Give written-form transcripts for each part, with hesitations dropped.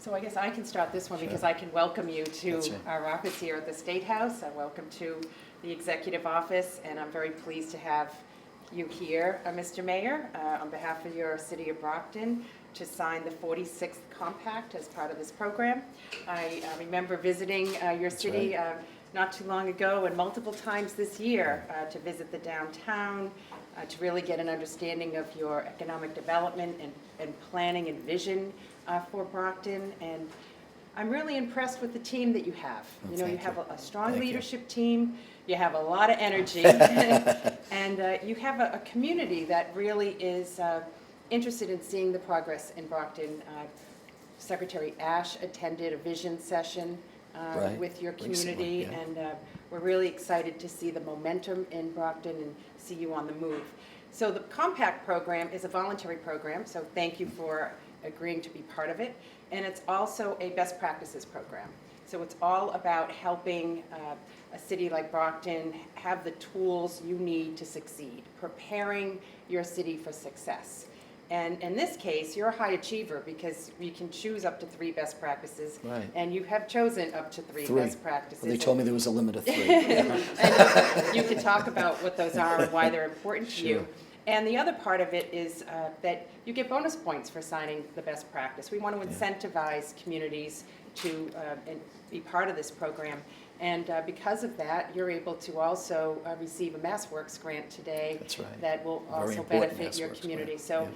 So I guess I can start this one Sure. because I can welcome you to That's right. our office here at the State House. Welcome to the Executive Office, and I'm very pleased to have you here, Mr. Mayor, on behalf of your City of Brockton, to sign the 46th Compact as part of this program. I remember visiting your city not too long ago and multiple times this year to visit the downtown, to really get an understanding of your economic development and planning and vision for Brockton. And I'm really impressed with the team that you have. Oh, You know, you thank have you. a strong Thank you. leadership team, you have a lot of energy, and you have a community that really is interested in seeing the progress in Brockton. Secretary Ash attended a vision session Right. with your Recently, community, yeah. and we're really excited to see the momentum in Brockton and see you on the move. So the Compact program is a voluntary program, so thank you for agreeing to be part of it. And it's also a best practices program. So it's all about helping a city like Brockton have the tools you need to succeed, preparing your city for success. And in this case, you're a high achiever because you can choose up to 3 best practices. Right. And you have chosen up to 3 best practices. Well, they told me there was a limit of 3. And you can talk about what those are and why they're important to you. Sure. And the other part of it is that you get bonus points for signing the best practice. We want to incentivize communities to and be part of this program. And because of that, you're able to also receive a MassWorks grant today. That's right. That will Very also important benefit your MassWorks community. grant, So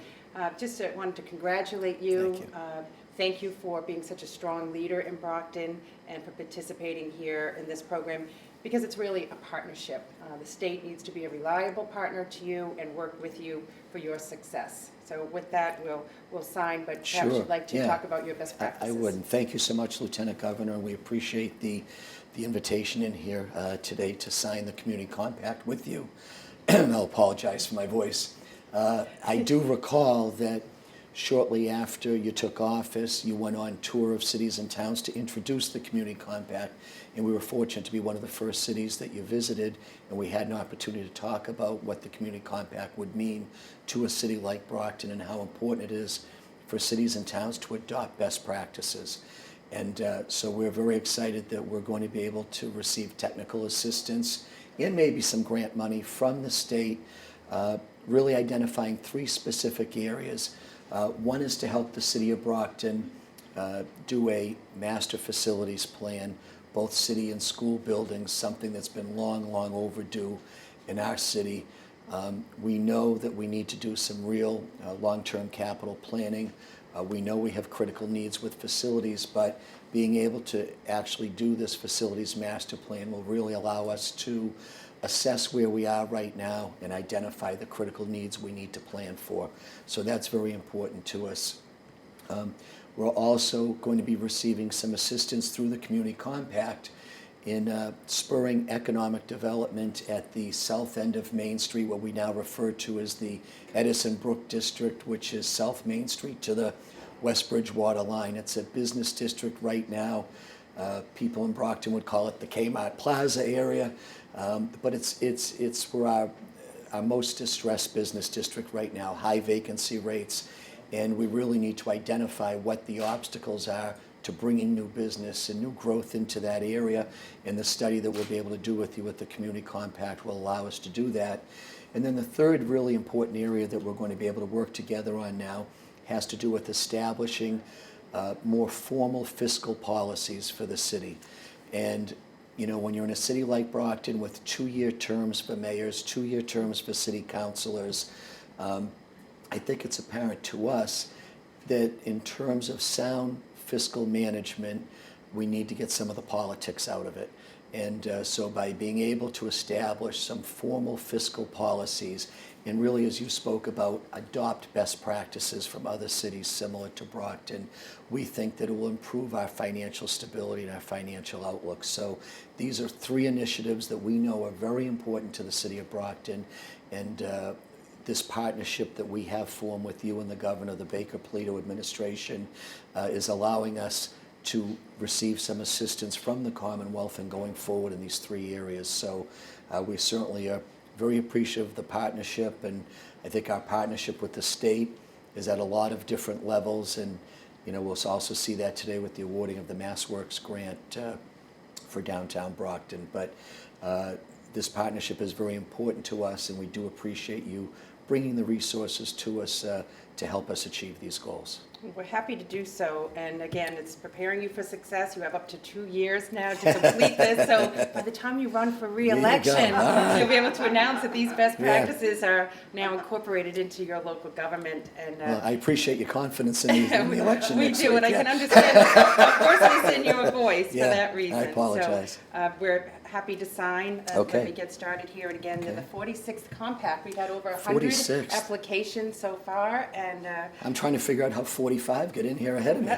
just wanted to congratulate you. Thank you. Thank you for being such a strong leader in Brockton and for participating here in this program, because it's really a partnership. The state needs to be a reliable partner to you and work with you for your success. So with that, we'll sign, but perhaps you'd like to talk about your best practices. I would, and thank you so much, Lieutenant Governor. We appreciate the invitation in here today to sign the Community Compact with you. I'll apologize for my voice. I do recall that shortly after you took office, you went on tour of cities and towns to introduce the Community Compact, and we were fortunate to be one of the first cities that you visited, and we had an opportunity to talk about what the Community Compact would mean to a city like Brockton and how important it is for cities and towns to adopt best practices. And so we're very excited that we're going to be able to receive technical assistance and maybe some grant money from the state, really identifying 3 specific areas. One is to help the City of Brockton do a master facilities plan, both city and school buildings, something that's been long, long overdue in our city. We know that we need to do some real long-term capital planning. We know we have critical needs with facilities, but being able to actually do this facilities master plan will really allow us to assess where we are right now and identify the critical needs we need to plan for. So that's very important to us. We're also going to be receiving some assistance through the Community Compact in spurring economic development at the south end of Main Street, what we now refer to as the Edison Brook District, which is South Main Street to the West Bridgewater line. It's a business district right now. People in Brockton would call it the Kmart Plaza area, but it's for our most distressed business district right now, high vacancy rates, and we really need to identify what the obstacles are to bringing new business and new growth into that area, and the study that we'll be able to do with you with the Community Compact will allow us to do that. And then the third really important area that we're going to be able to work together on now has to do with establishing more formal fiscal policies for the city. And you know, when you're in a city like Brockton with 2-year terms for mayors, 2-year terms for city councilors, I think it's apparent to us that in terms of sound fiscal management, we need to get some of the politics out of it. And so by being able to establish some formal fiscal policies, and really, as you spoke about, adopt best practices from other cities similar to Brockton, we think that it will improve our financial stability and our financial outlook. So these are 3 initiatives that we know are very important to the City of Brockton, and this partnership that we have formed with you and the governor, the Baker Polito administration, is allowing us to receive some assistance from the Commonwealth and going forward in these 3 areas. So we certainly are very appreciative of the partnership, and I think our partnership with the state is at a lot of different levels, and We'll also see that today with the awarding of the MassWorks grant for downtown Brockton. But this partnership is very important to us, and we do appreciate you bringing the resources to us to help us achieve these goals. We're happy to do so, and again, it's preparing you for success. You have up to 2 years now to complete this, so by the time you run for re-election, you'll be able to announce that these best practices are now incorporated into your local government. And Well, I appreciate your confidence in the election we next do, week. and I can understand, of course, it's in your voice for Yeah, that reason. I apologize. So we're happy to sign. Okay. Let me get started here, and again, Okay. the 46th compact. We've had over 100 46th. applications so far, and I'm trying to figure out how 45 get in here ahead of me.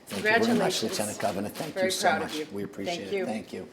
Thank you very much, Congratulations. Lieutenant Governor. Thank Very you so proud of much. you. We appreciate Thank it. you. Thank you.